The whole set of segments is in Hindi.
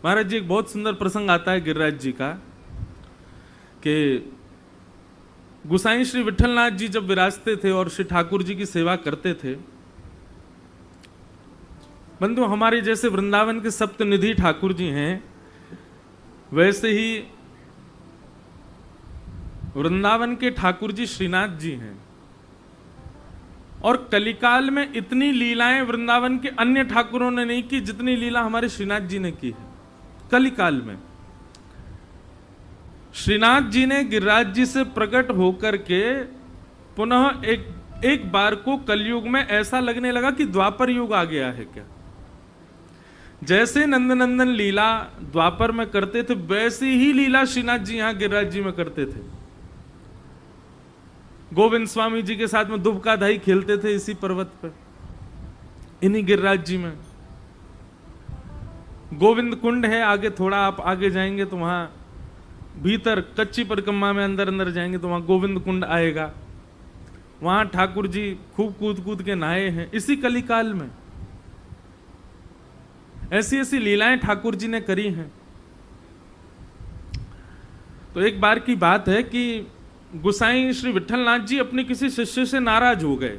महाराज जी, एक बहुत सुंदर प्रसंग आता है गिरिराज जी का कि गोसाई श्री विठलनाथ जी जब विराजते थे और श्री ठाकुर जी की सेवा करते थे, बंधु हमारे जैसे वृंदावन के सप्तनिधि ठाकुर जी हैं, वैसे ही वृंदावन के ठाकुर जी श्रीनाथ जी हैं। और कलिकाल में इतनी लीलाएं वृंदावन के अन्य ठाकुरों ने नहीं की जितनी लीला हमारे श्रीनाथ जी ने की है। कलिकाल में श्रीनाथ जी ने गिरिराज जी से प्रकट होकर के पुनः एक बार को कलयुग में ऐसा लगने लगा कि द्वापर युग आ गया है क्या। जैसे नंदनंदन लीला द्वापर में करते थे, वैसी ही लीला श्रीनाथ जी यहां गिरिराज जी में करते थे। गोविंद स्वामी जी के साथ में दुबका धाई खेलते थे इसी पर्वत पर, इन्हीं गिरिराज जी में। गोविंद कुंड है आगे, थोड़ा आप आगे जाएंगे तो वहां भीतर कच्ची परिक्रमा में अंदर अंदर जाएंगे तो वहां गोविंद कुंड आएगा। वहां ठाकुर जी खूब कूद कूद के नहाए हैं इसी कलिकाल में। ऐसी ऐसी लीलाएं ठाकुर जी ने करी हैं। तो एक बार की बात है कि गोसाई श्री विठलनाथ जी अपने किसी शिष्य से नाराज हो गए।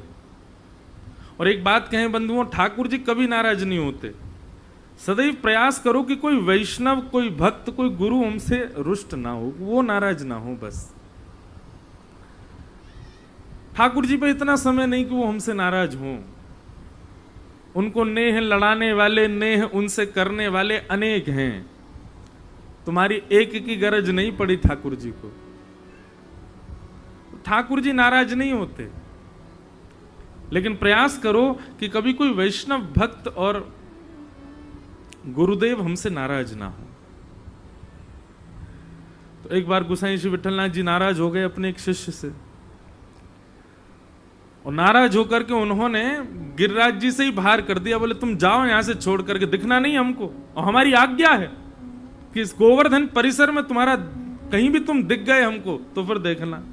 और एक बात कहें बंधुओं, ठाकुर जी कभी नाराज नहीं होते। सदैव प्रयास करो कि कोई वैष्णव, कोई भक्त, कोई गुरु हमसे रुष्ट ना हो, वो नाराज ना हो। बस ठाकुर जी पे इतना समय नहीं कि वो हमसे नाराज हों। उनको नेह लड़ाने वाले, नेह उनसे करने वाले अनेक हैं। तुम्हारी एक की गरज नहीं पड़ी ठाकुर जी को। ठाकुर जी नाराज नहीं होते, लेकिन प्रयास करो कि कभी कोई वैष्णव भक्त और गुरुदेव हमसे नाराज ना हो। तो एक बार गोसाई श्री विठलनाथ जी नाराज हो गए अपने एक शिष्य से, और नाराज होकर के उन्होंने गिरिराज जी से ही बाहर कर दिया। बोले तुम जाओ यहां से, छोड़ करके दिखना नहीं हमको, और हमारी आज्ञा है कि इस गोवर्धन परिसर में तुम्हारा कहीं भी तुम दिख गए हमको तो फिर देखना।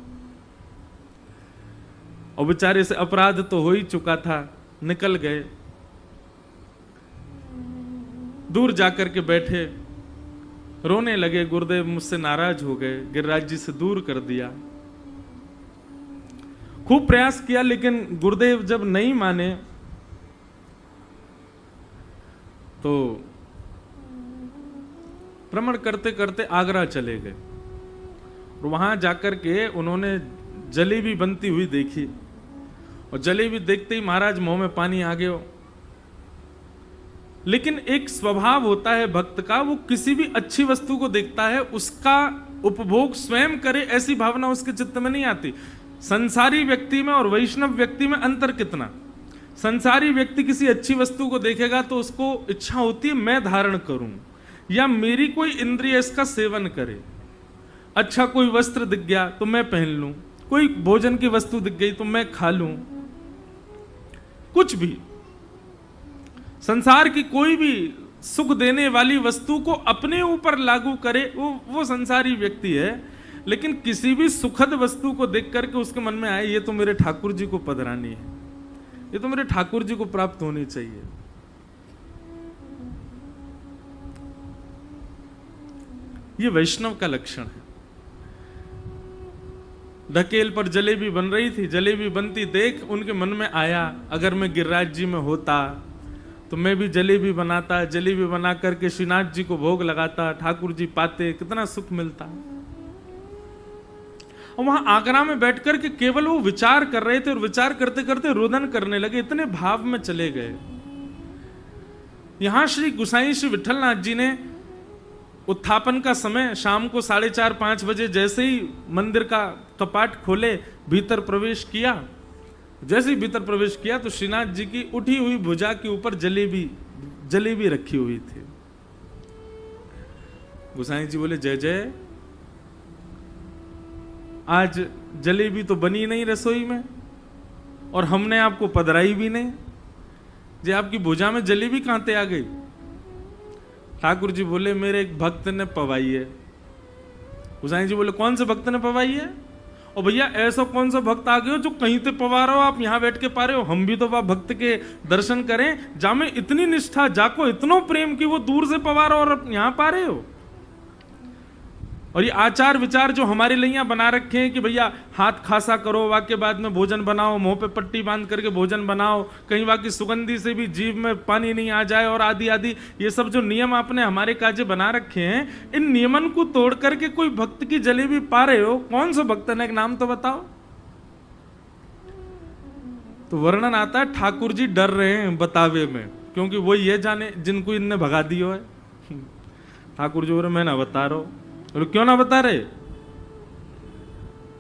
और बेचारे से अपराध तो हो ही चुका था, निकल गए। दूर जाकर के बैठे, रोने लगे। गुरुदेव मुझसे नाराज हो गए, गिरिराज जी से दूर कर दिया। खूब प्रयास किया, लेकिन गुरुदेव जब नहीं माने तो भ्रमण करते करते आगरा चले गए। और वहां जाकर के उन्होंने जलेबी बनती हुई देखी, और जलेबी देखते ही महाराज मुंह में पानी आ गया। लेकिन एक स्वभाव होता है भक्त का, वो किसी भी अच्छी वस्तु को देखता है, उसका उपभोग स्वयं करे ऐसी भावना उसके चित्त में नहीं आती। संसारी व्यक्ति में और वैष्णव व्यक्ति में अंतर कितना। संसारी व्यक्ति किसी अच्छी वस्तु को देखेगा तो उसको इच्छा होती है मैं धारण करूं, या मेरी कोई इंद्रिय इसका सेवन करे। अच्छा कोई वस्त्र दिख गया तो मैं पहन लूं, कोई भोजन की वस्तु दिख गई तो मैं खा लूं। कुछ भी संसार की कोई भी सुख देने वाली वस्तु को अपने ऊपर लागू करे, वो संसारी व्यक्ति है। लेकिन किसी भी सुखद वस्तु को देख करके उसके मन में आए ये तो मेरे ठाकुर जी को पधरानी है, ये तो मेरे ठाकुर जी को प्राप्त होनी चाहिए। ये वैष्णव का लक्षण है। ढकेल पर जलेबी बन रही थी, जलेबी बनती देख उनके मन में आया अगर मैं गिरिराज जी में होता तो मैं भी जलेबी बनाता, जलेबी बना करके श्रीनाथ जी को भोग लगाता, ठाकुर जी पाते, कितना सुख मिलता। और वहां आगरा में बैठ करके केवल वो विचार कर रहे थे, और विचार करते करते रुदन करने लगे, इतने भाव में चले गए। यहां श्री गोसाई श्री विठलनाथ जी ने उत्थापन का समय शाम को 4:30-5 बजे जैसे ही मंदिर का कपाट खोले, भीतर प्रवेश किया। जैसे ही भीतर प्रवेश किया तो श्रीनाथ जी की उठी हुई भुजा के ऊपर जलेबी रखी हुई थी। गोसाई जी बोले जय जय, आज जलेबी तो बनी नहीं रसोई में, और हमने आपको पधराई भी नहीं, जे आपकी भुजा में जलेबी कहां से आ गई। ठाकुर जी बोले मेरे एक भक्त ने पवाई है। गोसाई जी बोले कौन से भक्त ने पवाई है। और भैया ऐसा कौन सा भक्त आ गए हो जो कहीं पे पवा रहे हो, आप यहाँ बैठ के पा रहे हो, हम भी तो वह भक्त के दर्शन करें जामे इतनी निष्ठा, जाको इतनो प्रेम कि वो दूर से पवा रहे हो और यहाँ पा रहे हो। और ये आचार विचार जो हमारे लिए यहाँ बना रखे हैं कि भैया हाथ खासा करो, वाक्य बाद में भोजन बनाओ, मुंह पे पट्टी बांध करके भोजन बनाओ, कहीं वाकई सुगंधी से भी जीभ में पानी नहीं आ जाए, और आदि आदि, ये सब जो नियम आपने हमारे काजे बना रखे हैं, इन नियमन को तोड़ करके कोई भक्त की जलेबी पा रहे हो, कौन सा भक्त है, एक नाम तो बताओ। तो वर्णन आता है ठाकुर जी डर रहे हैं बतावे में, क्योंकि वो ये जाने जिनको इनने भगा दियो है। ठाकुर जी बोले मैं ना बता रहा हूं। बोले क्यों ना बता रहे?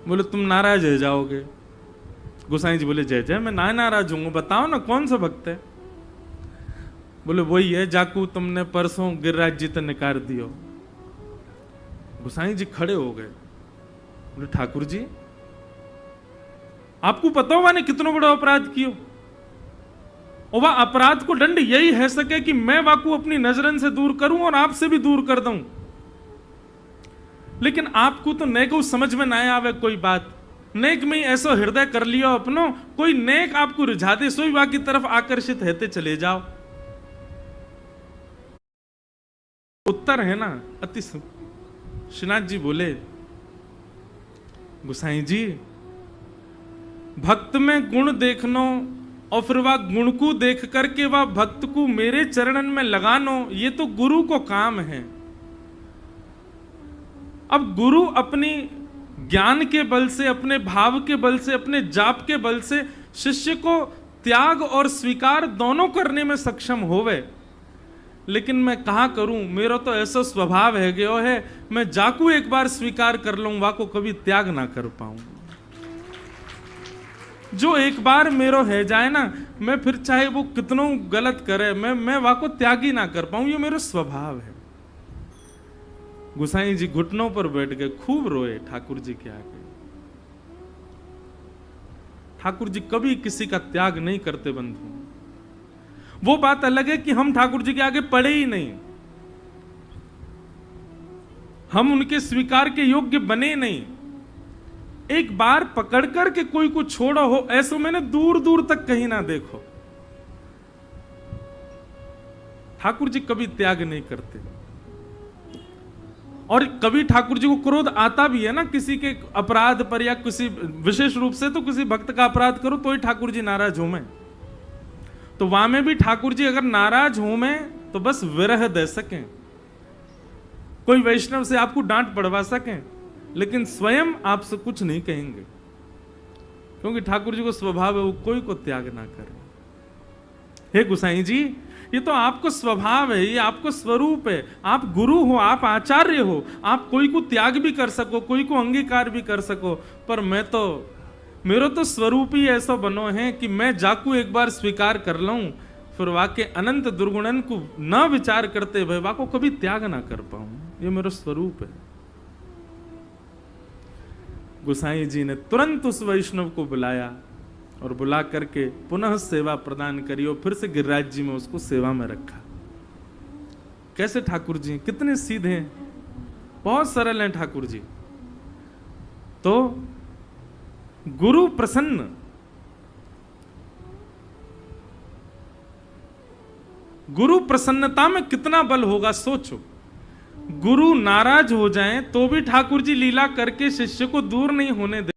बोले तुम नाराज हो जाओगे। गोसाई जी बोले जय जय, मैं ना नाराज हूं, बताओ ना कौन सा भक्त है। बोले वही है जाकू तुमने परसों गिरिराज जी तो निकाल दियो। गोसाई जी खड़े हो गए। बोले ठाकुर जी आपको पता हो मैंने कितना बड़ा अपराध किया, और वह अपराध को दंड यही है सके कि मैं वाकू अपनी नजरन से दूर करूं और आपसे भी दूर कर दूं, लेकिन आपको तो नेक समझ में ना आवे कोई बात, नेक में ही ऐसा हृदय कर लियो अपनो, कोई नेक आपको रिझा दे सोई वा की तरफ आकर्षित रहते चले जाओ। उत्तर है ना अति। श्रीनाथ जी बोले गोसाई जी भक्त में गुण देखनो और फिर वह गुण को देख करके वह भक्त को मेरे चरणन में लगानो, ये तो गुरु को काम है। अब गुरु अपनी ज्ञान के बल से, अपने भाव के बल से, अपने जाप के बल से शिष्य को त्याग और स्वीकार दोनों करने में सक्षम होवे, लेकिन मैं कहा करूं, मेरा तो ऐसा स्वभाव है गयो है, मैं जाकू एक बार स्वीकार कर लूं वाको कभी त्याग ना कर पाऊं। जो एक बार मेरो है जाए ना, मैं फिर चाहे वो कितनों गलत करे, मैं वाको त्याग ही ना कर पाऊं, ये मेरा स्वभाव है। गोसाई जी घुटनों पर बैठ गए, खूब रोए ठाकुर जी के आगे। ठाकुर जी कभी किसी का त्याग नहीं करते बंधु। वो बात अलग है कि हम ठाकुर जी के आगे पड़े ही नहीं, हम उनके स्वीकार के योग्य बने नहीं। एक बार पकड़ कर के कोई को छोड़ो हो, ऐसा मैंने दूर दूर तक कहीं ना देखो। ठाकुर जी कभी त्याग नहीं करते। और कभी ठाकुर जी को क्रोध आता भी है ना किसी के अपराध पर, या किसी विशेष रूप से तो किसी भक्त का अपराध करो तो ही ठाकुर जी नाराज हो में, तो वहां में भी ठाकुर जी अगर नाराज हो में तो बस विरह दे सकें, कोई वैष्णव से आपको डांट पड़वा सकें, लेकिन स्वयं आपसे कुछ नहीं कहेंगे, क्योंकि ठाकुर जी को स्वभाव है वो कोई को त्याग ना करे। हे गोसाई जी ये तो आपको स्वभाव है, ये आपको स्वरूप है, आप गुरु हो, आप आचार्य हो, आप कोई को त्याग भी कर सको, कोई को अंगीकार भी कर सको, पर मैं तो, मेरा तो स्वरूप ही ऐसा बनो है कि मैं जाकू एक बार स्वीकार कर लूं, फिर वाके अनंत दुर्गुणन को न विचार करते भय वाको कभी त्याग ना कर पाऊं, ये मेरा स्वरूप है। गोसाई जी ने तुरंत उस वैष्णव को बुलाया और बुला करके पुनः सेवा प्रदान करी, और फिर से गिरिराज जी में उसको सेवा में रखा। कैसे ठाकुर जी कितने सीधे हैं, बहुत सरल हैं ठाकुर जी। तो गुरु प्रसन्न, गुरु प्रसन्नता में कितना बल होगा सोचो। गुरु नाराज हो जाएं तो भी ठाकुर जी लीला करके शिष्य को दूर नहीं होने दे।